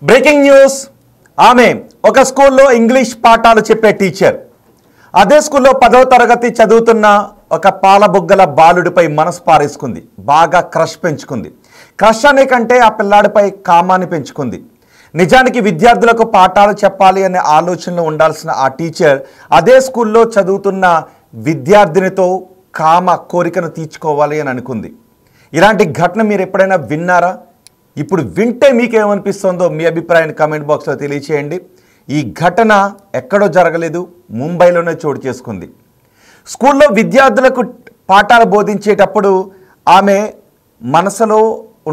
Breaking news. ఆమె ఒక స్కూల్లో ఇంగ్లీష్ పాఠాలు చెప్పే టీచర్. అదే స్కూల్లో 10వ తరగతి చదువుతున్న ఒక పాలబుగ్గల బాలుడిపై మనసు పారేసుకుంది. బాగా క్రష్ పెంచుకుంది. క్రష్ అనే కంటే ఆ పిల్లాడిపై కామాన్ని పెంచుకుంది. నిజానికి విద్యార్థులకు పాఠాలు చెప్పాలి అనే ఆలోచనలో ఉండాల్సిన ఆ టీచర్ అదే స్కూల్లో చదువుతున్న విద్యార్థినితో కామ కోరికను తీర్చుకోవాలి అని అనుకుంది. ఇలాంటి ఘటన మీరు ఎప్పుడైనా విన్నారా? ఇప్పుడు వింటే మీకేమనిపిస్తుందో మీ అభిప్రాయాన్ని కామెంట్ బాక్స్లో తెలియచేయండి. ఈ ఘటన ఎక్కడో జరగలేదు, ముంబైలోనే చోటు చేసుకుంది. స్కూల్లో విద్యార్థులకు పాఠాలు బోధించేటప్పుడు ఆమె మనసులో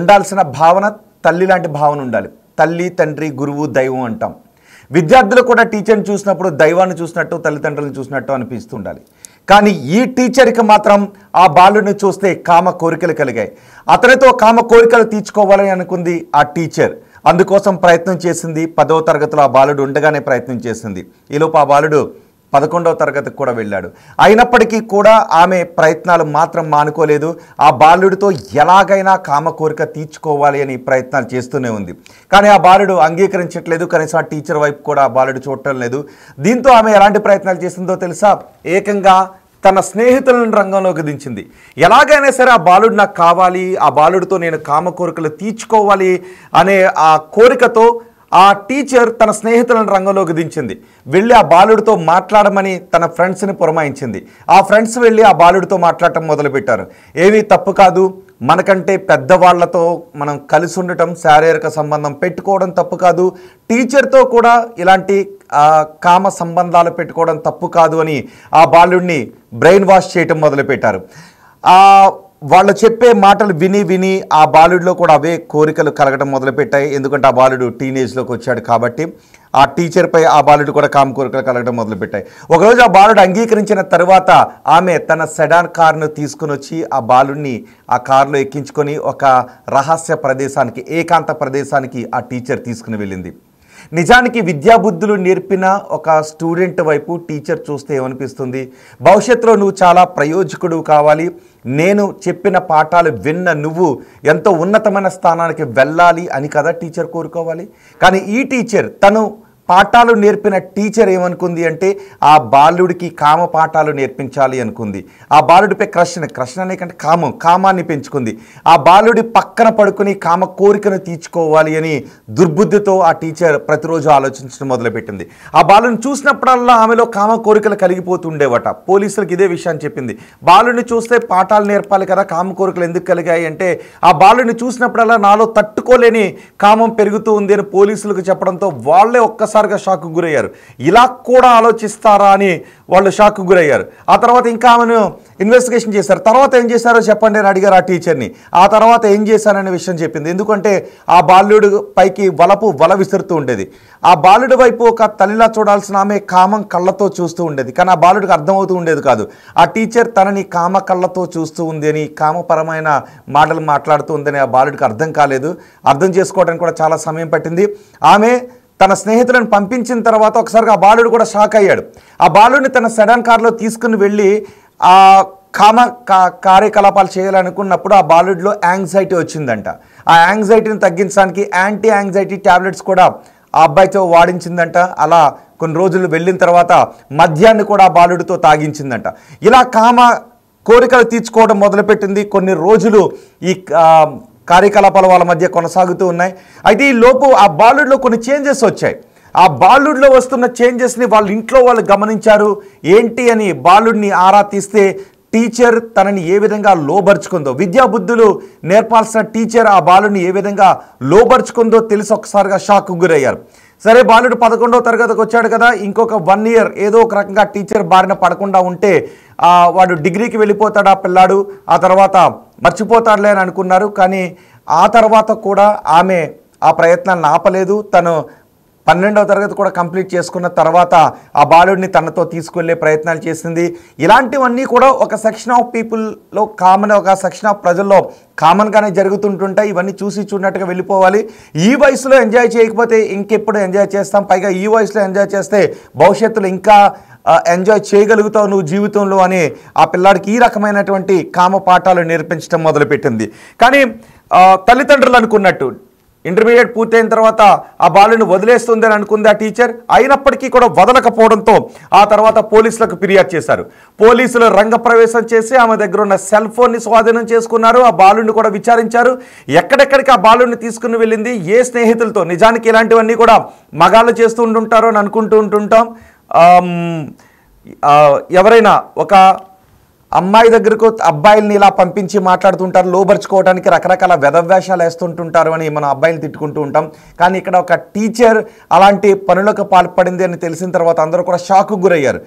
ఉండాల్సిన భావన తల్లి లాంటి భావన ఉండాలి. తల్లి, తండ్రి, గురువు, దైవం అంటాం. విద్యార్థులు కూడా టీచర్ని చూసినప్పుడు దైవాన్ని చూసినట్టు, తల్లిదండ్రులను చూసినట్టు అనిపిస్తుండాలి. కానీ ఈ టీచర్కి మాత్రం ఆ బాలుడిని చూస్తే కామ కోరికలు కలిగాయి. అతనితో కామ కోరికలు తీర్చుకోవాలని అనుకుంది ఆ టీచర్. అందుకోసం ప్రయత్నం చేసింది. 10వ తరగతిలో ఆ బాలుడు ఉండగానే ప్రయత్నం చేసింది. ఈలోపు ఆ బాలుడు 11వ తరగతికి కూడా వెళ్ళాడు. అయినప్పటికీ కూడా ఆమె ప్రయత్నాలు మాత్రం మానుకోలేదు. ఆ బాలుడితో ఎలాగైనా కామ కోరిక తీర్చుకోవాలి అని ప్రయత్నాలు చేస్తూనే ఉంది. కానీ ఆ బాలుడు అంగీకరించట్లేదు. కనీసం ఆ టీచర్ వైపు కూడా ఆ బాలుడు చూడటం లేదు. దీంతో ఆమె ఎలాంటి ప్రయత్నాలు చేసిందో తెలుసా? ఏకంగా తన స్నేహితులను రంగంలోకి దించింది. ఎలాగైనా సరే ఆ బాలుడు నాకు కావాలి, ఆ బాలుడితో నేను కామ కోరికలు తీర్చుకోవాలి అనే ఆ కోరికతో ఆ టీచర్ తన స్నేహితులను రంగంలోకి దించింది. వెళ్ళి ఆ బాలుడితో మాట్లాడమని తన ఫ్రెండ్స్ని పురమాయించింది. ఆ ఫ్రెండ్స్ వెళ్ళి ఆ బాలుడితో మాట్లాడటం మొదలుపెట్టారు. ఏమీ తప్పు కాదు, మనకంటే పెద్దవాళ్లతో మనం కలిసి ఉండటం, శారీరక సంబంధం పెట్టుకోవడం తప్పు కాదు, టీచర్తో కూడా ఇలాంటి కామ సంబంధాలు పెట్టుకోవడం తప్పు కాదు అని ఆ బాలుడిని బ్రెయిన్ వాష్ చేయటం మొదలుపెట్టారు. వాళ్ళు చెప్పే మాటలు విని విని ఆ బాలుడిలో కూడా అవే కోరికలు కలగడం మొదలుపెట్టాయి. ఎందుకంటే ఆ బాలుడు టీనేజ్లోకి వచ్చాడు కాబట్టి ఆ టీచర్పై ఆ బాలుడు కూడా కామ కోరికలు కలగడం మొదలుపెట్టాయి. ఒకరోజు ఆ బాలుడు అంగీకరించిన తర్వాత ఆమె తన సెడాన్ కారును తీసుకుని వచ్చి ఆ బాలుడిని ఆ కారులో ఎక్కించుకొని ఒక రహస్య ప్రదేశానికి, ఏకాంత ప్రదేశానికి ఆ టీచర్ తీసుకుని వెళ్ళింది. నిజానికి విద్యాబుద్ధులు నేర్పిన ఒక స్టూడెంట్ వైపు టీచర్ చూస్తే ఏమనిపిస్తుంది? భవిష్యత్తులో నువ్వు చాలా ప్రయోజకుడు కావాలి, నేను చెప్పిన పాఠాలు విన్న నువ్వు ఎంతో ఉన్నతమైన స్థానానికి వెళ్ళాలి అని కదా టీచర్ కోరుకోవాలి. కానీ ఈ టీచర్, తను పాఠాలు నేర్పిన టీచర్ ఏమనుకుంది అంటే ఆ బాలుడికి కామ పాఠాలు నేర్పించాలి అనుకుంది. ఆ బాలుడిపై క్రష్ అనే కంటే కామాన్ని పెంచుకుంది. ఆ బాలుడి పక్కన పడుకుని కామ కోరికను తీర్చుకోవాలి అని దుర్బుద్ధితో ఆ టీచర్ ప్రతిరోజు ఆలోచించడం మొదలుపెట్టింది. ఆ బాలుని చూసినప్పుడల్లా ఆమెలో కామ కోరికలు కలిగిపోతుండేవట. పోలీసులకు ఇదే విషయాన్ని చెప్పింది. బాలుడిని చూస్తే పాఠాలు నేర్పాలి కదా, కామ కోరికలు ఎందుకు కలిగాయి అంటే ఆ బాలుడిని చూసినప్పుడల్లా నాలో తట్టుకోలేని కామం పెరుగుతూ ఉంది అని పోలీసులకు చెప్పడంతో వాళ్ళే ఒక్కసారి షాక్ గురయ్యారు. ఇలా కూడా ఆలోచిస్తారా అని వాళ్ళు షాక్ గురయ్యారు. ఆ తర్వాత ఇంకా ఆమెను ఇన్వెస్టిగేషన్ చేశారు. తర్వాత ఏం చేశారో చెప్పండి అని అడిగారు ఆ టీచర్ని. ఆ తర్వాత ఏం చేశారనే విషయం చెప్పింది. ఎందుకంటే ఆ బాలుడు పైకి వల విసురుతూ ఉండేది. ఆ బాలుడి వైపు ఒక తల్లిలా చూడాల్సిన ఆమె కామం కళ్ళతో చూస్తూ ఉండేది. కానీ ఆ బాలుడికి అర్థమవుతూ ఉండేది కాదు. ఆ టీచర్ తనని కామ కళ్ళతో చూస్తూ ఉంది అని, కామపరమైన మాటలు మాట్లాడుతూ ఉందని ఆ బాలుడికి అర్థం కాలేదు. అర్థం చేసుకోవడానికి కూడా చాలా సమయం పట్టింది. ఆమె తన స్నేహితులను పంపించిన తర్వాత ఒకసారిగా ఆ బాలుడు కూడా షాక్ అయ్యాడు. ఆ బాలుడిని తన సెడాన్ కార్లో తీసుకుని వెళ్ళి ఆ కామ కార్యకలాపాలు చేయాలనుకున్నప్పుడు ఆ బాలుడిలో యాంగ్జైటీ వచ్చిందంట. ఆ యాంగ్జైటీని తగ్గించడానికి యాంటీ యాంగ్జైటీ ట్యాబ్లెట్స్ కూడా ఆ అబ్బాయితో వాడించిందంట. అలా కొన్ని రోజులు వెళ్ళిన తర్వాత మద్యాన్ని కూడా ఆ బాలుడితో తాగించిందంట. ఇలా కామ కోరికలు తీర్చుకోవడం మొదలుపెట్టింది. కొన్ని రోజులు ఈ కార్యకలాపాలు వాళ్ళ మధ్య కొనసాగుతూ ఉన్నాయి. అయితే ఈ లోపు ఆ బాలుడిలో కొన్ని చేంజెస్ వచ్చాయి. ఆ బాలుడిలో వస్తున్న చేంజెస్ని వాళ్ళ ఇంట్లో వాళ్ళు గమనించారు. ఏంటి అని బాలుడిని ఆరా తీస్తే టీచర్ తనని ఏ విధంగా లోబరుచుకుందో, విద్యాబుద్ధులు నేర్పాల్సిన టీచర్ ఆ బాలుడిని ఏ విధంగా లోబరుచుకుందో తెలిసి ఒకసారిగా షాక్ గురయ్యారు. సరే, బాలుడు 11వ తరగతికి వచ్చాడు కదా, ఇంకొక 1 ఇయర్ ఏదో ఒక రకంగా టీచర్ బారిన పడకుండా ఉంటే వాడు డిగ్రీకి వెళ్ళిపోతాడు ఆ పిల్లాడు, ఆ తర్వాత మర్చిపోతాడులే అని అనుకున్నారు. కానీ ఆ తర్వాత కూడా ఆమె ఆ ప్రయత్నాలను ఆపలేదు. తను 12వ తరగతి కూడా కంప్లీట్ చేసుకున్న తర్వాత ఆ బాలుడిని తనతో తీసుకెళ్లే ప్రయత్నాలు చేసింది. ఇలాంటివన్నీ కూడా ఒక సెక్షన్ ఆఫ్ పీపుల్లో కామన్, ఒక సెక్షన్ ఆఫ్ ప్రజల్లో కామన్గానే జరుగుతుంటుంటాయి. ఇవన్నీ చూసి చూడనట్టుగా వెళ్ళిపోవాలి. ఈ వయసులో ఎంజాయ్ చేయకపోతే ఇంకెప్పుడు ఎంజాయ్ చేస్తాం? పైగా ఈ వయసులో ఎంజాయ్ చేస్తే భవిష్యత్తులో ఇంకా ఎంజాయ్ చేయగలుగుతావు నువ్వు జీవితంలో అని ఆ పిల్లాడికి ఈ రకమైనటువంటి కామ పాఠాలు నేర్పించడం మొదలుపెట్టింది. కానీ తల్లిదండ్రులు అనుకున్నట్టు ఇంటర్మీడియట్ పూర్తయిన తర్వాత ఆ బాలుని వదిలేస్తుంది అని అనుకుంది ఆ టీచర్. అయినప్పటికీ కూడా వదలకపోవడంతో ఆ తర్వాత పోలీసులకు ఫిర్యాదు చేశారు. పోలీసులు రంగప్రవేశం చేసి ఆమె దగ్గర ఉన్న సెల్ ఫోన్ని స్వాధీనం చేసుకున్నారు. ఆ బాలుని కూడా విచారించారు. ఎక్కడెక్కడికి ఆ బాలుని తీసుకుని వెళ్ళింది, ఏ స్నేహితులతో. నిజానికి ఇలాంటివన్నీ కూడా మగాళ్ళు చేస్తూ ఉంటుంటారు అని అనుకుంటూ ఉంటుంటాం. ఎవరైనా ఒక అమ్మాయి దగ్గరకు అబ్బాయిల్ని ఇలా పంపించి మాట్లాడుతుంటారు, లోబర్చుకోవడానికి రకరకాల వెధవేషాలు వేస్తుంటుంటారు అని మనం అబ్బాయిలు తిట్టుకుంటూ ఉంటాం. కానీ ఇక్కడ ఒక టీచర్ అలాంటి పనులకు పాల్పడింది అని తెలిసిన తర్వాత అందరూ కూడా షాక్కు గురయ్యారు.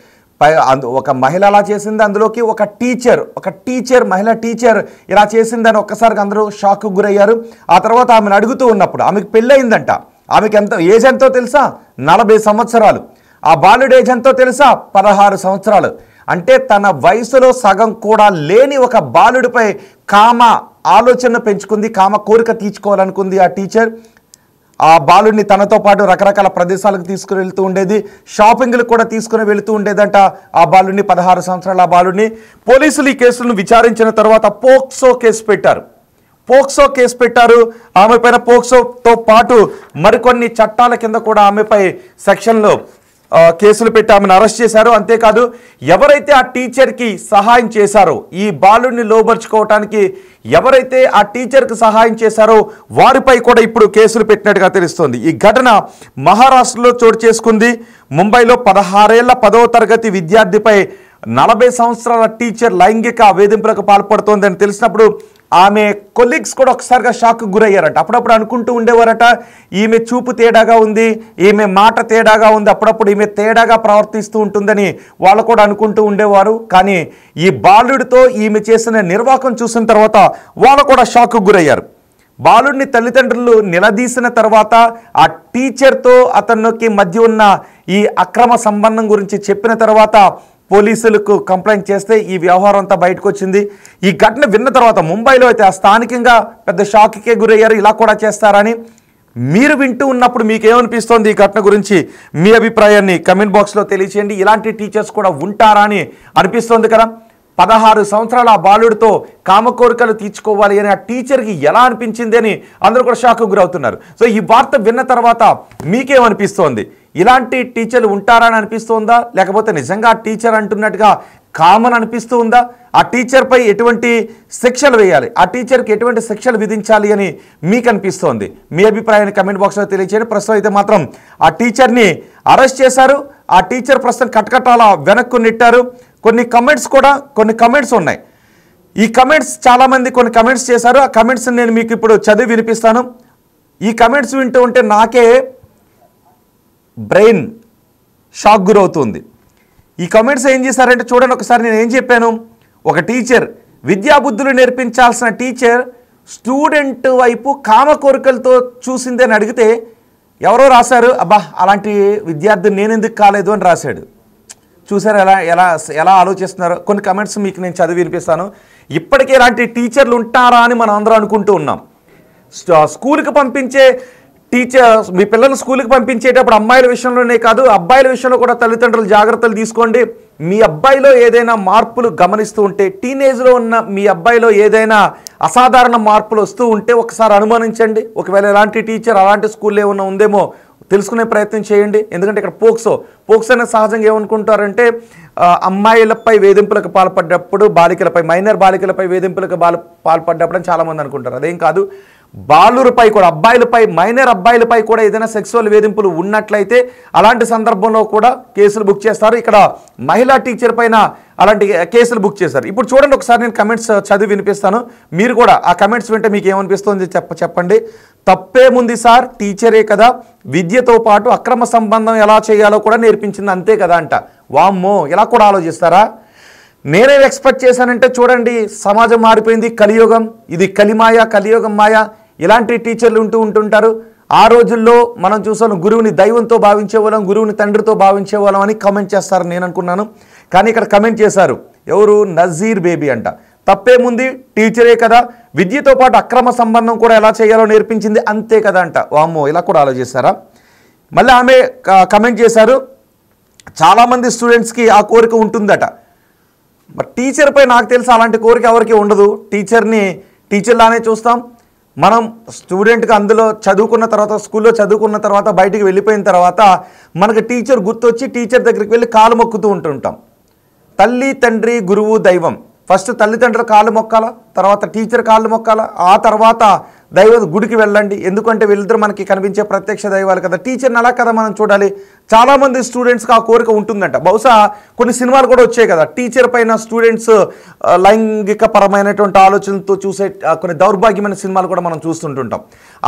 ఒక మహిళ అలా చేసింది, అందులోకి ఒక టీచర్ మహిళా టీచర్ ఇలా చేసిందని ఒక్కసారిగా అందరూ షాక్కు గురయ్యారు. ఆ తర్వాత ఆమెను అడుగుతూ ఉన్నప్పుడు ఆమెకు పెళ్ళయిందంట. ఆమెకి ఏజ్ ఎంతో తెలుసా? 40 సంవత్సరాలు. ఆ బాలుడు ఏజ్ ఎంతో తెలుసా? 16 సంవత్సరాలు. అంటే తన వయసులో సగం కూడా లేని ఒక బాలుడిపై కామ ఆలోచన పెంచుకుంది, కామ కోరిక తీర్చుకోవాలనుకుంది ఆ టీచర్. ఆ బాలుడిని తనతో పాటు రకరకాల ప్రదేశాలకు తీసుకుని వెళ్తూ ఉండేది, షాపింగ్లకు కూడా తీసుకుని వెళుతూ ఉండేదంట ఆ బాలుడిని, 16 సంవత్సరాల ఆ బాలుడిని. పోలీసులు ఈ కేసులను విచారించిన తర్వాత పోక్సో కేసు పెట్టారు. ఆమె పైన పోక్సోతో పాటు మరికొన్ని చట్టాల కింద కూడా ఆమెపై సెక్షన్లో కేసులు పెట్టి ఆమెను అరెస్ట్ చేశారు. అంతేకాదు ఎవరైతే ఆ టీచర్కి సహాయం చేశారో, ఈ బాలుడిని లోబర్చుకోవటానికి ఎవరైతే ఆ టీచర్కి సహాయం చేశారో వారిపై కూడా ఇప్పుడు కేసులు పెట్టినట్టుగా తెలుస్తోంది. ఈ ఘటన మహారాష్ట్రలో చోటు చేసుకుంది. ముంబైలో 16 ఏళ్ల 10వ తరగతి విద్యార్థిపై 40 సంవత్సరాల టీచర్ లైంగిక వేధింపులకు పాల్పడుతోందని తెలిసినప్పుడు ఆమె కొలీగ్స్ కూడా ఒకసారిగా షాక్కు గురయ్యారట. అప్పుడప్పుడు అనుకుంటూ ఉండేవారట, ఈమె చూపు తేడాగా ఉంది, ఈమె మాట తేడాగా ఉంది, అప్పుడప్పుడు ఈమె తేడాగా ప్రవర్తిస్తూ ఉంటుందని వాళ్ళు కూడా అనుకుంటూ ఉండేవారు. కానీ ఈ బాలుడితో ఈమె చేసిన నిర్వాకం చూసిన తర్వాత వాళ్ళు కూడా షాక్కు గురయ్యారు. బాలుడిని తల్లిదండ్రులు నిలదీసిన తర్వాత ఆ టీచర్తో అతనికి మధ్య ఉన్న ఈ అక్రమ సంబంధం గురించి చెప్పిన తర్వాత పోలీసులకు కంప్లైంట్ చేస్తే ఈ వ్యవహారం అంతా బయటకు వచ్చింది. ఈ ఘటన విన్న తర్వాత ముంబైలో అయితే స్థానికంగా పెద్ద షాక్కే గురయ్యారు. ఇలా కూడా చేస్తారని. మీరు వింటూ ఉన్నప్పుడు మీకేమనిపిస్తోంది ఈ ఘటన గురించి? మీ అభిప్రాయాన్ని కమెంట్ బాక్స్లో తెలియచేయండి. ఇలాంటి టీచర్స్ కూడా ఉంటారా అని అనిపిస్తోంది కదా. 16 సంవత్సరాల ఆ బాలుడితో కామకోరికలు తీర్చుకోవాలి అని ఆ టీచర్కి ఎలా అనిపించింది అని అందరూ కూడా షాక్కు గురవుతున్నారు. సో ఈ వార్త విన్న తర్వాత మీకేమనిపిస్తోంది? ఇలాంటి టీచర్లు ఉంటారా అని అనిపిస్తుందా, లేకపోతే నిజంగా ఆ టీచర్ అంటున్నట్టుగా కామన్ అనిపిస్తూ ఉందా? ఆ టీచర్పై ఎటువంటి శిక్షలు వేయాలి, ఆ టీచర్కి ఎటువంటి శిక్షలు విధించాలి అని మీకు అనిపిస్తోంది? మీ అభిప్రాయాన్ని కమెంట్ బాక్స్లో తెలియచేయండి. ప్రస్తుతం అయితే మాత్రం ఆ టీచర్ని అరెస్ట్ చేశారు. ఆ టీచర్ ప్రస్తుతం కటకటాల వెనక్కు నెట్టారు. కొన్ని కమెంట్స్ ఉన్నాయి. ఈ కమెంట్స్ చాలామంది కొన్ని కమెంట్స్ చేశారు. ఆ కమెంట్స్ నేను మీకు ఇప్పుడు చదివి వినిపిస్తాను. ఈ కమెంట్స్ వింటూ ఉంటే నాకే బ్రెయిన్ షాక్ గురవుతుంది. ఈ కమెంట్స్ ఏం చేశారంటే చూడండి ఒకసారి. నేను ఏం చెప్పాను? ఒక టీచర్, విద్యాబుద్ధులు నేర్పించాల్సిన టీచర్ స్టూడెంట్ వైపు కామ కోరికలతో చూసింది అని అడిగితే ఎవరో రాశారు, అబ్బా అలాంటి విద్యార్థి నేనెందుకు కాలేదు అని రాశాడు. చూసారు ఎలా ఆలోచిస్తున్నారో. కొన్ని కమెంట్స్ మీకు నేను చదివి వినిపిస్తాను. ఇప్పటికే ఇలాంటి టీచర్లు ఉంటారా అని మనం అందరం అనుకుంటూ ఉన్నాం. స్కూల్కి పంపించే టీచర్, మీ పిల్లలు స్కూల్కి పంపించేటప్పుడు అమ్మాయిల విషయంలోనే కాదు అబ్బాయిల విషయంలో కూడా తల్లిదండ్రులు జాగ్రత్తలు తీసుకోండి. మీ అబ్బాయిలో ఏదైనా మార్పులు గమనిస్తూ ఉంటే, టీనేజ్లో ఉన్న మీ అబ్బాయిలో ఏదైనా అసాధారణ మార్పులు వస్తూ ఉంటే ఒకసారి అనుమానించండి. ఒకవేళ ఎలాంటి టీచర్ అలాంటి స్కూల్లో ఏమన్నా ఉందేమో తెలుసుకునే ప్రయత్నం చేయండి. ఎందుకంటే ఇక్కడ పోక్సో అనేది సహజంగా ఏమనుకుంటారంటే అమ్మాయిలపై వేధింపులకు పాల్పడ్డప్పుడు, మైనర్ బాలికలపై వేధింపులకు పాల్పడ్డప్పుడు అని చాలామంది అనుకుంటారు. అదేం కాదు. బాలులపై కూడా, మైనర్ అబ్బాయిలపై కూడా ఏదైనా సెక్సువల్ వేధింపులు ఉన్నట్లయితే అలాంటి సందర్భంలో కూడా కేసులు బుక్ చేస్తారు. ఇక్కడ మహిళా టీచర్ పైన అలాంటి కేసులు బుక్ చేశారు. ఇప్పుడు చూడండి ఒకసారి, నేను కమెంట్స్ చదివి వినిపిస్తాను. మీరు కూడా ఆ కమెంట్స్ వింటే మీకు ఏమనిపిస్తుంది చెప్పండి. తప్పేముంది సార్, టీచరే కదా, విద్యతో పాటు అక్రమ సంబంధం ఎలా చేయాలో కూడా నేర్పించింది అంతే కదా అంట. వామ్మో, ఇలా కూడా ఆలోచిస్తారా? నేనే ఎక్స్పెక్ట్ చేశానంటే చూడండి, సమాజం మారిపోయింది. కలియుగం, ఇది కలియుగం మాయ. ఇలాంటి టీచర్లు ఉంటుంటారు. ఆ రోజుల్లో మనం చూసాను, గురువుని దైవంతో భావించేవాళ్ళం, గురువుని తండ్రితో భావించేవాళ్ళం అని కమెంట్ చేస్తారని నేను అనుకున్నాను. కానీ ఇక్కడ కమెంట్ చేశారు ఎవరు? నజీర్ బేబీ అంట. తప్పేముంది, టీచరే కదా, విద్యతో పాటు అక్రమ సంబంధం కూడా ఎలా చేయాలో నేర్పించింది అంతే కదా అంట. వామ్మో, ఇలా కూడా ఆలోచిస్తారా? మళ్ళీ ఆమె కమెంట్ చేశారు, చాలామంది స్టూడెంట్స్కి ఆ కోరిక ఉంటుందట. మరి టీచర్పై నాకు తెలిసి అలాంటి కోరిక ఎవరికి ఉండదు. టీచర్లానే చూస్తాం. మనం స్టూడెంట్కి అందులో చదువుకున్న తర్వాత స్కూల్లో చదువుకున్న తర్వాత బయటికి వెళ్ళిపోయిన తర్వాత మనకు టీచర్ గుర్తొచ్చి టీచర్ దగ్గరికి వెళ్ళి కాలు మొక్కుతూ ఉంటుంటాం. తల్లి తండ్రి గురువు దైవం, ఫస్ట్ తల్లిదండ్రుల కాళ్ళు మొక్కాలా, తర్వాత టీచర్ కాళ్ళు మొక్కాలా, ఆ తర్వాత దైవ గుడికి వెళ్ళండి. ఎందుకంటే వీళ్ళిద్దరు మనకి కనిపించే ప్రత్యక్ష దైవాలు కదా. టీచర్ని అలా కదా మనం చూడాలి. చాలామంది స్టూడెంట్స్కి ఆ కోరిక ఉంటుందంట. బహుశా కొన్ని సినిమాలు కూడా వచ్చాయి కదా, టీచర్ పైన స్టూడెంట్స్ లైంగిక పరమైనటువంటి ఆలోచనలతో చూసే కొన్ని దౌర్భాగ్యమైన సినిమాలు కూడా మనం చూస్తుంటుంటాం.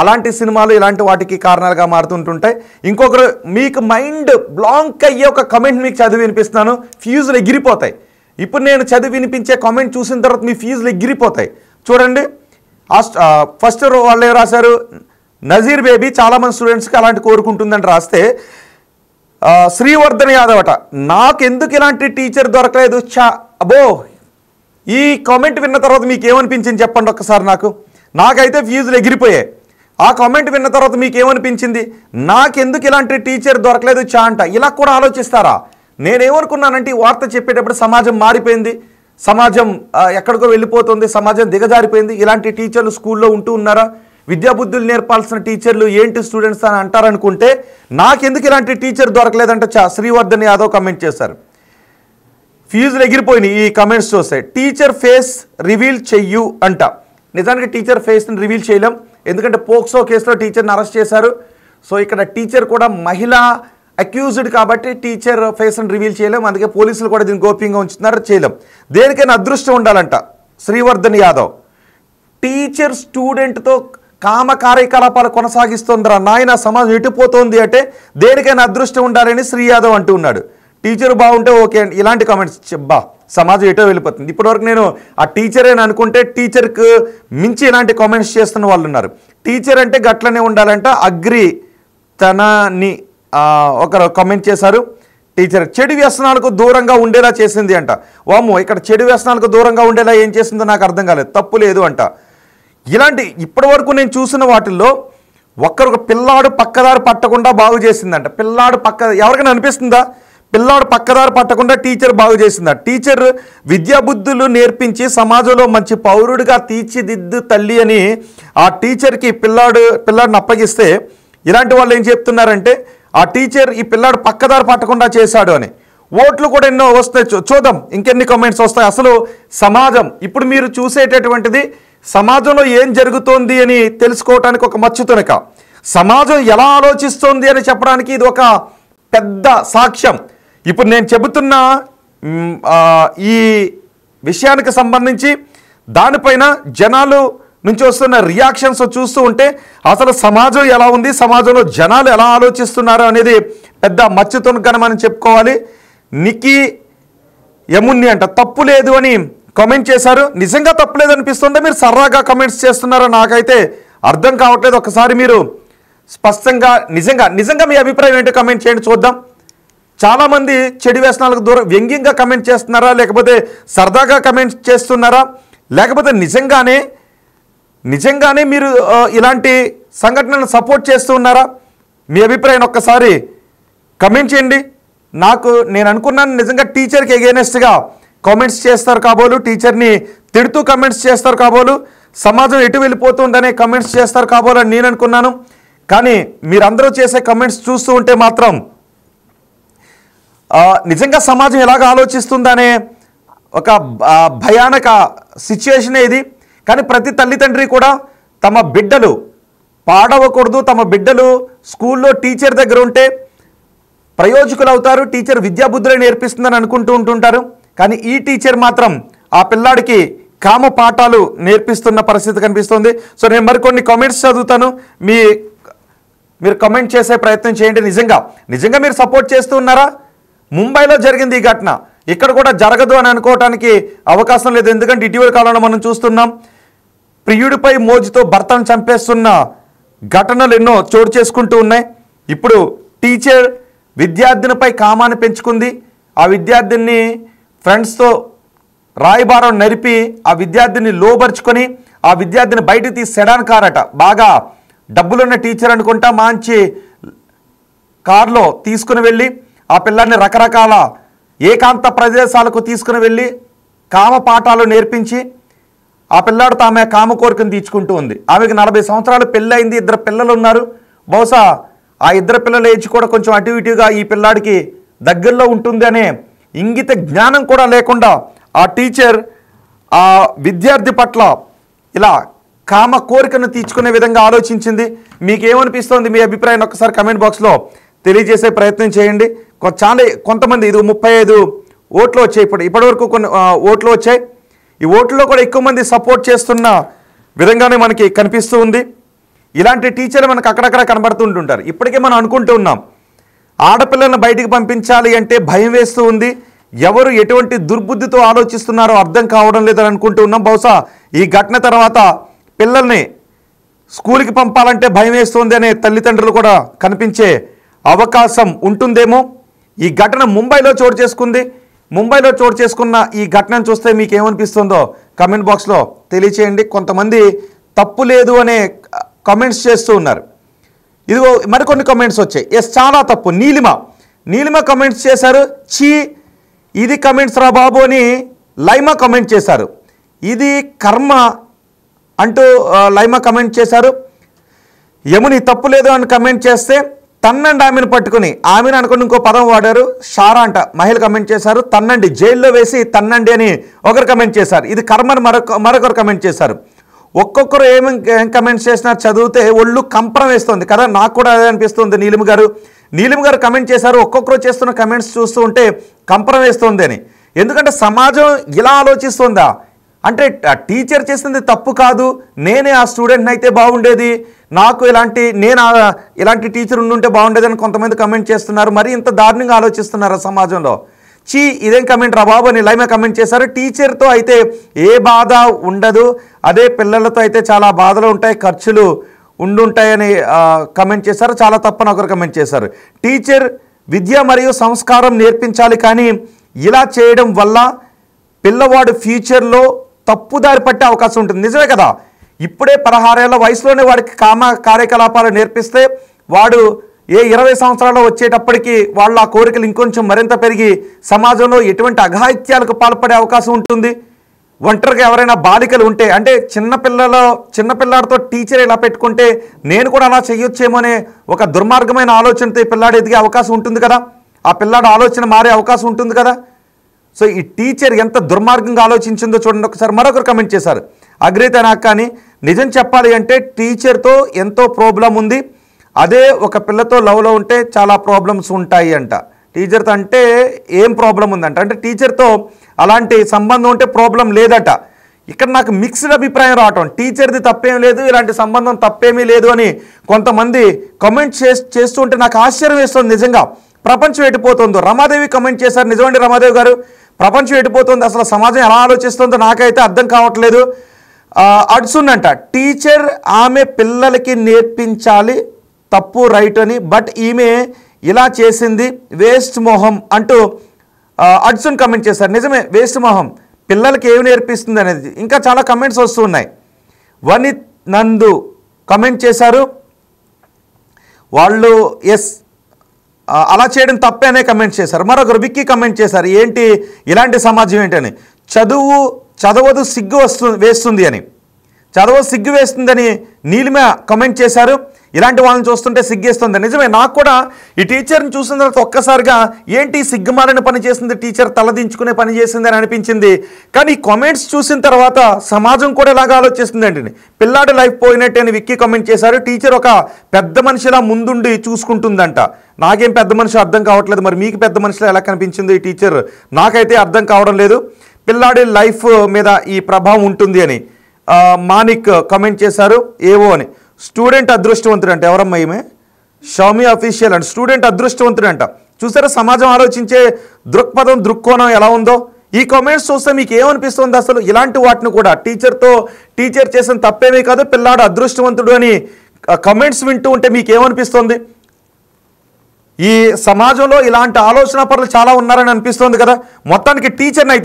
అలాంటి సినిమాలు ఇలాంటి వాటికి కారణాలుగా మారుతుంటుంటాయి. ఇంకొకరు మీకు మైండ్ బ్లాంక్ అయ్యే ఒక కమెంట్ మీకు చదివి వినిపిస్తున్నాను, ఫ్యూజులు ఎగిరిపోతాయి. ఇప్పుడు నేను చదివి వినిపించే కామెంట్ చూసిన తర్వాత మీ ఫీజులు ఎగిరిపోతాయి. చూడండి, ఫస్ట్ వాళ్ళు ఏం రాశారు, నజీర్ బేబీ చాలామంది స్టూడెంట్స్కి అలాంటి కోరుకుంటుందని రాస్తే, శ్రీవర్ధన్ యాదవ్ అట, నాకెందుకు ఇలాంటి టీచర్ దొరకలేదు అబో. ఈ కామెంట్ విన్న తర్వాత మీకు ఏమనిపించింది చెప్పండి ఒక్కసారి. నాకైతే ఫీజులు ఎగిరిపోయాయి. ఆ కామెంట్ విన్న తర్వాత మీకు ఏమనిపించింది, నాకెందుకు ఇలాంటి టీచర్ దొరకలేదు అంట. ఇలా కూడా ఆలోచిస్తారా? నేనేమనుకున్నానంటే ఈ వార్త చెప్పేటప్పుడు సమాజం మారిపోయింది, సమాజం ఎక్కడికో వెళ్ళిపోతుంది, సమాజం దిగజారిపోయింది. ఇలాంటి టీచర్లు స్కూల్లో ఉంటూ ఉన్నారా? విద్యాబుద్ధులు నేర్పాల్సిన టీచర్లు ఏంటి స్టూడెంట్స్ అని అంటారనుకుంటే, నాకెందుకు ఇలాంటి టీచర్ దొరకలేదంటే శ్రీవర్ధన్ యాదవ్ కమెంట్ చేశారు. ఫీజులు ఎగిరిపోయినాయి ఈ కమెంట్స్ చూస్తే. టీచర్ ఫేస్ రివీల్ చెయ్యు అంట. నిజానికి టీచర్ ఫేస్ని రివీల్ చేయలేం, ఎందుకంటే పోక్సో కేసులో టీచర్ని అరెస్ట్ చేశారు. సో ఇక్కడ టీచర్ కూడా మహిళా అక్యూజ్డ్ కాబట్టి టీచర్ ఫేస్ని రివీల్ చేయలేం. అందుకే పోలీసులు కూడా దీన్ని గోప్యంగా ఉంచుతున్నారు, చేయలేం. దేనికైనా అదృష్టం ఉండాలంట. శ్రీవర్ధన్ యాదవ్, టీచర్ స్టూడెంట్తో కామ కార్యకలాపాలు కొనసాగిస్తుందిరా నాయన, సమాజం ఎటుపోతుంది అంటే దేనికైనా అదృష్టం ఉండాలని శ్రీ యాదవ్ అంటూ ఉన్నాడు. టీచర్ బాగుంటే ఓకే అండి, ఇలాంటి కామెంట్స్ చెబ్బా సమాజం ఎటో వెళ్ళిపోతుంది. ఇప్పటివరకు నేను ఆ టీచర్ అని అనుకుంటే టీచర్కి మించి ఇలాంటి కామెంట్స్ చేస్తున్న వాళ్ళు ఉన్నారు. టీచర్ అంటే గట్లనే ఉండాలంట. అగ్రి తనని ఒకరు కామెంట్ చేశారు. టీచర్ చెడు వ్యసనాలకు దూరంగా ఉండేలా చేసింది అంట. వామ్మో, ఇక్కడ చెడు వ్యసనాలకు దూరంగా ఉండేలా ఏం చేసిందో నాకు అర్థం కాలేదు. తప్పు లేదు అంట. ఇలాంటి ఇప్పటి వరకు నేను చూసిన వాటిల్లో ఒక్కరు పిల్లాడు పక్కదారి పట్టకుండా బాగు చేసిందంట. పిల్లాడు ఎవరికైనా అనిపిస్తుందా పిల్లాడు పక్కదారి పట్టకుండా టీచర్ బాగు చేసిందా? టీచర్ విద్యాబుద్ధులు నేర్పించి సమాజంలో మంచి పౌరుడిగా తీర్చిదిద్దు తల్లి అని ఆ టీచర్కి పిల్లాడిని అప్పగిస్తే, ఇలాంటి వాళ్ళు ఏం చెప్తున్నారంటే ఆ టీచర్ ఈ పిల్లాడు పక్కదారి పట్టకుండా చేశాడు అని. ఓట్లు కూడా ఎన్నో వస్తాయి, చూద్దాం ఇంకెన్ని కామెంట్స్ వస్తాయి. అసలు సమాజం ఇప్పుడు మీరు చూసేటటువంటిది సమాజంలో ఏం జరుగుతోంది అని తెలుసుకోవటానికి ఒక మచ్చుతునక, సమాజం ఎలా ఆలోచిస్తోంది అని చెప్పడానికి ఇది ఒక పెద్ద సాక్ష్యం. ఇప్పుడు నేను చెబుతున్న ఈ విషయానికి సంబంధించి దానిపైన జనాలు నుంచి వస్తున్న రియాక్షన్స్ చూస్తూ ఉంటే అసలు సమాజం ఎలా ఉంది, సమాజంలో జనాలు ఎలా ఆలోచిస్తున్నారు అనేది పెద్ద మచ్చుతునకని మనం చెప్పుకోవాలి. నికి యముని అంట, తప్పు లేదు అని కామెంట్ చేశారు. నిజంగా తప్పు లేదు అనిపిస్తుంటే మీరు సర్రాగా కామెంట్స్ చేస్తున్నారో నాకైతే అర్థం కావట్లేదు. ఒకసారి మీరు స్పష్టంగా నిజంగా మీ అభిప్రాయం ఏంటో కామెంట్ చేయండి, చూద్దాం. చాలామంది చెడు వ్యసనాలకు దూరం వ్యంగ్యంగా కమెంట్ చేస్తున్నారా, లేకపోతే సరదాగా కమెంట్ చేస్తున్నారా, లేకపోతే నిజంగానే మీరు ఇలాంటి సంఘటనలను సపోర్ట్ చేస్తూ ఉన్నారా? మీ అభిప్రాయాన్ని ఒక్కసారి కమెంట్ చేయండి. నేను అనుకున్నాను నిజంగా టీచర్కి ఎగెనెస్ట్గా కామెంట్స్ చేస్తారు కాబోలు, టీచర్ని తిడుతూ కామెంట్స్ చేస్తారు కాబోలు, సమాజం ఎటు వెళ్ళిపోతుందనే కామెంట్స్ చేస్తారు కాబోలు అని నేను అనుకున్నాను. కానీ మీరందరూ చేసే కామెంట్స్ చూస్తూ ఉంటే మాత్రం నిజంగా సమాజం ఎలాగ ఆలోచిస్తుందనే ఒక భయానక సిచ్యుయేషన్ ఇది. కానీ ప్రతి తల్లిదండ్రి కూడా తమ బిడ్డలు పాడవకూడదు, తమ బిడ్డలు స్కూల్లో టీచర్ దగ్గర ఉంటే ప్రయోజకులు అవుతారు, టీచర్ విద్యాబుద్ధులు నేర్పిస్తుందని అనుకుంటూ ఉంటుంటారు. కానీ ఈ టీచర్ మాత్రం ఆ పిల్లాడికి కామ పాఠాలు నేర్పిస్తున్న పరిస్థితి కనిపిస్తుంది. సో నేను మరికొన్ని కామెంట్స్ చదువుతాను, మీరు కామెంట్ చేసే ప్రయత్నం చేయండి. నిజంగా మీరు సపోర్ట్ చేస్తూ ఉన్నారా? ముంబైలో జరిగింది ఈ ఘటన, ఇక్కడ కూడా జరగదు అని అనుకోవటానికి అవకాశం లేదు. ఎందుకంటే ఇటీవల కాలంలో మనం చూస్తున్నాం ప్రియుడిపై మోజుతో భర్తను చంపేస్తున్న ఘటనలు ఎన్నో చోటు చేసుకుంటూ ఉన్నాయి. ఇప్పుడు టీచర్ విద్యార్థినిపై కామాన్ని పెంచుకుంది. ఆ విద్యార్థిని ఫ్రెండ్స్తో రాయబారం నరిపి ఆ విద్యార్థిని లోబరుచుకొని ఆ విద్యార్థిని బయటకు తీసి సెడాన్ కార్ అట, బాగా డబ్బులున్న టీచర్ అనుకుంటా, మంచి కార్లో తీసుకుని వెళ్ళి ఆ పిల్లాన్ని రకరకాల ఏకాంత ప్రదేశాలకు తీసుకుని వెళ్ళి కామ పాఠాలు నేర్పించి ఆ పిల్లాడితో ఆమె కామ కోరికను తీర్చుకుంటూ ఉంది. ఆమెకు 40 సంవత్సరాలు పెళ్ళయింది, 2 పిల్లలు ఉన్నారు. బహుశా ఆ 2 పిల్లల ఏజ్ కూడా కొంచెం అటు ఇటుగా ఈ పిల్లాడికి దగ్గరలో ఉంటుంది అనే ఇంగిత జ్ఞానం కూడా లేకుండా ఆ టీచర్ ఆ విద్యార్థి పట్ల ఇలా కామ కోరికను తీర్చుకునే విధంగా ఆలోచించింది. మీకేమనిపిస్తోంది? మీ అభిప్రాయాన్ని ఒకసారి కమెంట్ బాక్స్లో తెలియజేసే ప్రయత్నం చేయండి. కొంతమంది ఇది 35 ఓట్లు వచ్చాయి, ఇప్పటివరకు కొన్ని ఓట్లు వచ్చాయి. ఈ ఓట్లలో కూడా ఎక్కువ మంది సపోర్ట్ చేస్తున్న విధంగానే మనకి కనిపిస్తూ ఉంది. ఇలాంటి టీచర్లు మనకు అక్కడక్కడ కనబడుతుంటుంటారు. ఇప్పటికే మనం అనుకుంటూ ఉన్నాం, ఆడపిల్లలను బయటికి పంపించాలి అంటే భయం వేస్తూ ఉంది. ఎవరు ఎటువంటి దుర్బుద్ధితో ఆలోచిస్తున్నారో అర్థం కావడం లేదని అనుకుంటూ ఉన్నాం. బహుశా ఈ ఘటన తర్వాత పిల్లల్ని స్కూల్కి పంపాలంటే భయం వేస్తుంది అనే తల్లిదండ్రులు కూడా కనిపించే అవకాశం ఉంటుందేమో. ఈ ఘటన ముంబైలో చోటు చేసుకుంది. ముంబైలో చోటు చేసుకున్న ఈ ఘటనను చూస్తే మీకు ఏమనిపిస్తుందో కమెంట్ బాక్స్లో తెలియచేయండి. కొంతమంది తప్పు లేదు అనే కామెంట్స్ చేస్తూ ఉన్నారు. ఇదిగో మరికొన్ని కామెంట్స్ వచ్చాయి. ఎస్, చాలా తప్పు. నీలిమ కామెంట్స్ చేశారు. చీ, ఇది కమెంట్స్ రా బాబు అని లైమా కామెంట్ చేశారు. ఇది కర్మ అంటూ లైమా కమెంట్ చేశారు. యముని తప్పు లేదు అని కమెంట్ చేస్తే తన్నండి ఆమెను పట్టుకుని, ఆమెను అనుకుని ఇంకో పదం వాడారు. షారా అంట మహిళ కమెంట్ చేశారు. తన్నండి, జైల్లో వేసి తన్నండి అని ఒకరు కమెంట్ చేశారు. ఇది కర్మని మరొకరు కమెంట్ చేశారు. ఒక్కొక్కరు ఏం కమెంట్స్ చేసినారు చదివితే ఒళ్ళు కంపరం వేస్తుంది కదా. నాకు కూడా అదే అనిపిస్తుంది. నీలిమ గారు కమెంట్ చేశారు. ఒక్కొక్కరు చేస్తున్న కమెంట్స్ చూస్తూ ఉంటే కంపరం వేస్తుంది అని. ఎందుకంటే సమాజం ఇలా ఆలోచిస్తుందా అంటే టీచర్ చేసింది తప్పు కాదు, నేనే ఆ స్టూడెంట్ని అయితే బాగుండేది, నాకు ఇలాంటి టీచర్ ఉండుంటే బాగుండేది అని కొంతమంది కమెంట్ చేస్తున్నారు. మరి ఇంత దారుణంగా ఆలోచిస్తున్నారు సమాజంలో. చీ, ఇదేం కమెంట్ రా బాబు అని లైమ కమెంట్ చేశారు. టీచర్తో అయితే ఏ బాధ ఉండదు, అదే పిల్లలతో అయితే చాలా బాధలు ఉంటాయి, ఖర్చులు ఉండుంటాయని కమెంట్ చేశారు. చాలా తప్పని ఒకరు కమెంట్ చేశారు. టీచర్ విద్య మరియు సంస్కారం నేర్పించాలి, కానీ ఇలా చేయడం వల్ల పిల్లవాడు ఫ్యూచర్లో తప్పుదారి పట్టే అవకాశం ఉంటుంది. నిజమే కదా. ఇప్పుడే 16 ఏళ్ల వయసులోనే వాడికి కామ కార్యకలాపాలు నేర్పిస్తే వాడు ఏ 20 సంవత్సరాలు వచ్చేటప్పటికి వాళ్ళ ఆ కోరికలు ఇంకొంచెం మరింత పెరిగి సమాజంలో ఎటువంటి అఘాయిత్యాలకు పాల్పడే అవకాశం ఉంటుంది. ఒంటరిగా ఎవరైనా బాలికలు ఉంటే, అంటే చిన్నపిల్లాడితో టీచర్ ఇలా పెట్టుకుంటే నేను కూడా అలా చేయొచ్చేమో అనే ఒక దుర్మార్గమైన ఆలోచనతో ఈ పిల్లాడు ఎదిగే అవకాశం ఉంటుంది కదా. ఆ పిల్లాడు ఆలోచన మారే అవకాశం ఉంటుంది కదా. సో ఈ టీచర్ ఎంత దుర్మార్గంగా ఆలోచించిందో చూడండి ఒకసారి. మరొకరు కమెంట్ చేశారు. అగ్రీత నాకు కానీ నిజం చెప్పాలి అంటే టీచర్తో ఎంతో ప్రాబ్లం ఉంది, అదే ఒక పిల్లతో లవ్లో ఉంటే చాలా ప్రాబ్లమ్స్ ఉంటాయి అంట. టీచర్తో అంటే ఏం ప్రాబ్లం ఉందంట, అంటే టీచర్తో అలాంటి సంబంధం ఉంటే ప్రాబ్లం లేదట. ఇక్కడ నాకు మిక్స్డ్ అభిప్రాయం రావటం, టీచర్ది తప్పేం లేదు, ఇలాంటి సంబంధం తప్పేమీ లేదు అని కొంతమంది కమెంట్ చేస్తూ ఉంటే నాకు ఆశ్చర్యం వేస్తుంది. నిజంగా ప్రపంచం ఎటుపోతుందో. రమాదేవి కమెంట్ చేశారు. నిజమండి రమాదేవి గారు, ప్రపంచం ఎటుపోతుంది, అసలు సమాజం ఎలా ఆలోచిస్తుందో నాకైతే అర్థం కావట్లేదు. అడ్సున్ అంట, టీచర్ ఆమె పిల్లలకి నేర్పించాలి, తప్పు రైట్ అని, బట్ ఈమె ఇలా చేసింది వేస్ట్ మొహం అంటూ అడ్సున్ కమెంట్ చేశారు. నిజమే, వేస్ట్ మొహం, పిల్లలకి ఏమి నేర్పిస్తుంది అనేది. ఇంకా చాలా కమెంట్స్ వస్తున్నాయి. వనిత్ నందు కమెంట్ చేశారు. వాళ్ళు ఎస్ అలా చేయడం తప్పే అనే కమెంట్ చేశారు. మరొకరు విక్కీ కమెంట్ చేశారు. ఏంటి ఇలాంటి సమాజం ఏంటని, చదవదు సిగ్గు వేస్తుంది అని, చదవదు సిగ్గు వేస్తుందని నీలిమ కమెంట్ చేశారు. ఇలాంటి వాళ్ళని చూస్తుంటే సిగ్గేస్తుంది. నిజమే, నాకు కూడా ఈ టీచర్ని చూసిన తర్వాత ఒక్కసారిగా ఏంటి సిగ్గుమాలిన పని చేసింది టీచర్, తలదించుకునే పని చేసింది అని అనిపించింది. కానీ ఈ కామెంట్స్ చూసిన తర్వాత సమాజం కూడా ఇలాగా ఆలోచిస్తుంది అండి. పిల్లాడి లైఫ్ పోయినట్టు అని విక్కీ కామెంట్ చేశారు. టీచర్ ఒక పెద్ద మనిషిలా ముందుండి చూసుకుంటుందంట. నాకేం పెద్ద మనిషి అర్థం కావట్లేదు. మరి మీకు పెద్ద మనిషిలా ఎలా కనిపించింది ఈ టీచర్, నాకైతే అర్థం కావడం లేదు. పిల్లాడి లైఫ్ మీద ఈ ప్రభావం ఉంటుంది అని మానిక్ కమెంట్ చేశారు. ఏవో అని, స్టూడెంట్ అదృష్టవంతుడంట. ఎవరమ్మా ఈమె? షౌమి అఫీషియల్ అంట. స్టూడెంట్ అదృష్టవంతుడంట. చూసారా సమాజం ఆలోచించే దృక్కోణం ఎలా ఉందో. ఈ కామెంట్స్ చూస్తే మీకు ఏమనిపిస్తుంది అసలు? ఇలాంటి వాటిని కూడా టీచర్ చేసిన తప్పేమీ కాదు, పిల్లాడు అదృష్టవంతుడు అని కామెంట్స్ వింటూ ఉంటే మీకు ఏమనిపిస్తుంది? ఈ సమాజంలో ఇలాంటి ఆలోచన పరులు చాలా ఉన్నారని అనిపిస్తుంది కదా. మొత్తానికి టీచర్ని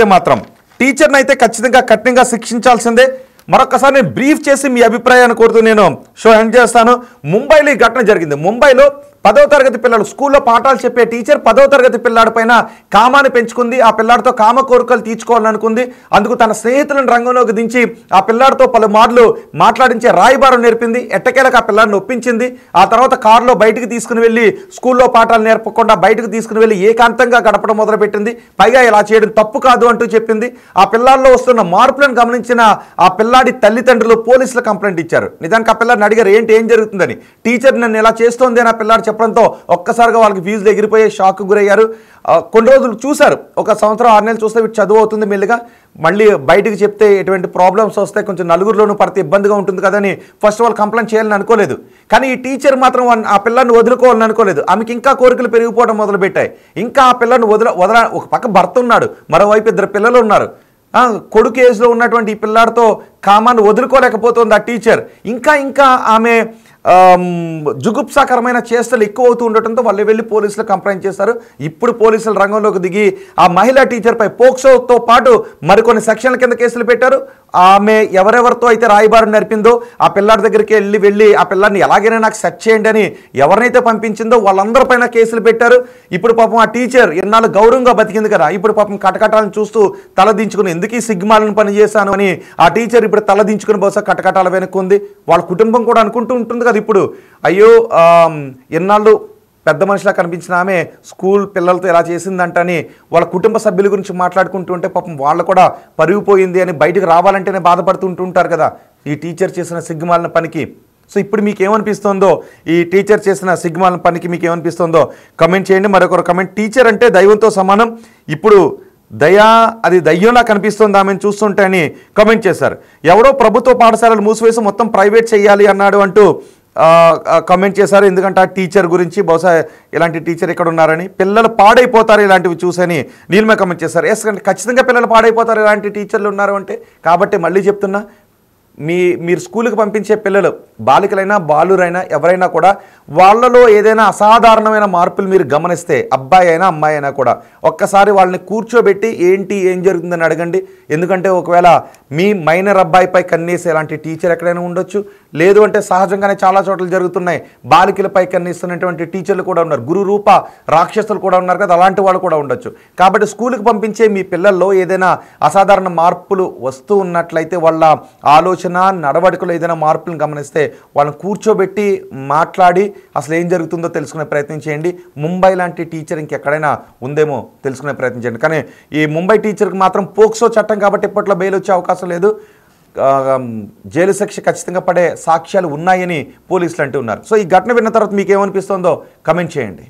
అయితే ఖచ్చితంగా కఠినంగా శిక్షించాల్సిందే. మరొకసారి నేను బ్రీఫ్ చేసి మీ అభిప్రాయాన్ని కోరుతూ నేను షో ఎండ్ చేస్తాను. ముంబైలో ఈ ఘటన జరిగింది. ముంబైలో 10వ తరగతి పిల్లలు స్కూల్లో పాఠాలు చెప్పే టీచర్ 10వ తరగతి పిల్లాడి పైన కామాన్ని పెంచుకుంది. ఆ పిల్లాడితో కామ కోరికలు తీర్చుకోవాలనుకుంది. అందుకు తన స్నేహితులను రంగంలోకి దించి ఆ పిల్లాడితో పలుమార్లు మాట్లాడించే రాయబారం నేర్పింది. ఎట్టకేలకు ఆ పిల్లాడిని ఒప్పించింది. ఆ తర్వాత కారులో బయటికి తీసుకుని వెళ్ళి స్కూల్లో పాఠాలు నేర్పకుండా బయటకు తీసుకుని వెళ్ళి ఏకాంతంగా గడపడం మొదలుపెట్టింది. పైగా ఇలా చేయడం తప్పు కాదు అంటూ చెప్పింది. ఆ పిల్లాల్లో వస్తున్న మార్పులను గమనించిన ఆ పిల్లాడి తల్లిదండ్రులు పోలీసులు కంప్లైంట్ ఇచ్చారు. నిజానికి ఆ పిల్లాడిని అడిగారు, ఏం జరుగుతుందని. టీచర్ నన్ను ఇలా చేస్తోంది అని ఆ పిల్లాడు చెప్పడంతో ఒక్కసారిగా వాళ్ళకి ఫీజులు ఎగిరిపోయే షాక్ గురయ్యారు. కొన్ని రోజులు చూశారు, 1 సంవత్సరం 6 నెలలు చూస్తే వీటి చదువు అవుతుంది మెల్లిగా. మళ్ళీ బయటికి చెప్తే ఎటువంటి ప్రాబ్లమ్స్ వస్తే కొంచెం నలుగురిలోనూ పడితే ఇబ్బందిగా ఉంటుంది కదని ఫస్ట్ వాళ్ళు కంప్లైంట్ చేయాలని అనుకోలేదు. కానీ ఈ టీచర్ మాత్రం ఆ పిల్లల్ని వదులుకోవాలని అనుకోలేదు. ఆమెకి ఇంకా కోరికలు పెరిగిపోవడం మొదలుపెట్టాయి. ఇంకా ఆ పిల్లని ఒక పక్క భర్త ఉన్నాడు, మరోవైపు 2 పిల్లలు ఉన్నారు. కొడుకు ఏజ్లో ఉన్నటువంటి ఈ పిల్లాడితో కామాన్ని వదులుకోలేకపోతుంది ఆ టీచర్. ఇంకా ఆమె జుగుప్సాకరమైన చేష్టలు ఎక్కువ అవుతూ ఉండటంతో వాళ్ళు వెళ్ళి పోలీసులు కంప్లైంట్ చేశారు. ఇప్పుడు పోలీసులు రంగంలోకి దిగి ఆ మహిళా టీచర్పై పోక్సోతో పాటు మరికొన్ని సెక్షన్ల కింద కేసులు పెట్టారు. ఆమె ఎవరెవరితో అయితే రాయబారం నడిపిందో ఆ పిల్లాడి దగ్గరికి వెళ్ళి ఆ పిల్లాడిని ఎలాగైనా నాకు సెట్ చేయండి అని ఎవరినైతే పంపించిందో వాళ్ళందరిపైన కేసులు పెట్టారు. ఇప్పుడు పాపం ఆ టీచర్ ఎన్నాళ్ళు గౌరవంగా బతికింది కదా, ఇప్పుడు పాపం కటకటాలను చూస్తూ తలదించుకుని ఎందుకు ఈ సిగ్మాలను పనిచేశాను అని ఆ టీచర్ ఇప్పుడు తలదించుకుని బహుశా కటకటాల వెనుక్కుంది. వాళ్ళ కుటుంబం కూడా అనుకుంటూ ఉంటుంది కదా ఇప్పుడు, అయ్యో ఎన్నాళ్ళు పెద్ద మనిషిలా కనిపించిన ఆమె స్కూల్ పిల్లలతో ఎలా చేసిందంటని వాళ్ళ కుటుంబ సభ్యుల గురించి మాట్లాడుకుంటూ ఉంటే పాపం వాళ్ళు కూడా పరుగుపోయింది అని బయటకు రావాలంటేనే బాధపడుతుంటుంటారు కదా ఈ టీచర్ చేసిన సిగ్గుమాలిన పనికి. సో ఇప్పుడు మీకు ఏమనిపిస్తుందో, ఈ టీచర్ చేసిన సిగ్గుమాలిన పనికి మీకు ఏమనిపిస్తుందో కమెంట్ చేయండి. మరొకరు కమెంట్, టీచర్ అంటే దైవంతో సమానం, ఇప్పుడు అది దయ్యంలా కనిపిస్తుంది ఆమెను చూస్తుంటే అని కమెంట్ చేశారు. ఎవడో ప్రభుత్వ పాఠశాలలు మూసివేసి మొత్తం ప్రైవేట్ చేయాలి అన్నాడు అంటూ కమెంట్ చేశారు. ఎందుకంటే ఆ టీచర్ గురించి బహుశా ఇలాంటి టీచర్ ఎక్కడ ఉన్నారని, పిల్లలు పాడైపోతారు ఇలాంటివి చూసని నీలిమ కమెంట్ చేశారు. ఎస్, ఖచ్చితంగా పిల్లలు పాడైపోతారు ఇలాంటి టీచర్లు ఉన్నారు అంటే. కాబట్టి మళ్ళీ చెప్తున్నా, మీరు స్కూల్కి పంపించే పిల్లలు బాలికలైనా బాలురైనా ఎవరైనా కూడా వాళ్ళలో ఏదైనా అసాధారణమైన మార్పులు మీరు గమనిస్తే, అబ్బాయి అయినా అమ్మాయి అయినా కూడా ఒక్కసారి వాళ్ళని కూర్చోబెట్టి ఏం జరుగుతుందని అడగండి. ఎందుకంటే ఒకవేళ మీ మైనర్ అబ్బాయిపై కన్నేసే ఇలాంటి టీచర్ ఎక్కడైనా ఉండొచ్చు, లేదు అంటే సహజంగానే చాలా చోట్ల జరుగుతున్నాయి, బాలికలపై కన్నేస్తున్నటువంటి టీచర్లు కూడా ఉన్నారు, గురు రూప రాక్షసులు కూడా ఉన్నారు కదా, అలాంటి వాళ్ళు కూడా ఉండొచ్చు. కాబట్టి స్కూల్కి పంపించే మీ పిల్లల్లో ఏదైనా అసాధారణ మార్పులు వస్తూ ఉన్నట్లయితే, వాళ్ళ ఆలోచన నడవడికలో ఏదైనా మార్పులను గమనిస్తే వాళ్ళని కూర్చోబెట్టి మాట్లాడి అసలు ఏం జరుగుతుందో తెలుసుకునే ప్రయత్నం చేయండి. ముంబై లాంటి టీచర్ ఇంకెక్కడైనా ఉందేమో తెలుసుకునే ప్రయత్నం చేయండి. కానీ ఈ ముంబై టీచర్కి మాత్రం పోక్సో చట్టం కాబట్టి ఇప్పట్లో బెయిల్ వచ్చే అవకాశం లేదు, జైలు శిక్ష ఖచ్చితంగా పడే సాక్ష్యాలు ఉన్నాయని పోలీసులు అంటూ ఉన్నారు. సో ఈ ఘటన విన్న తర్వాత మీకు ఏమనిపిస్తుందో కమెంట్ చేయండి.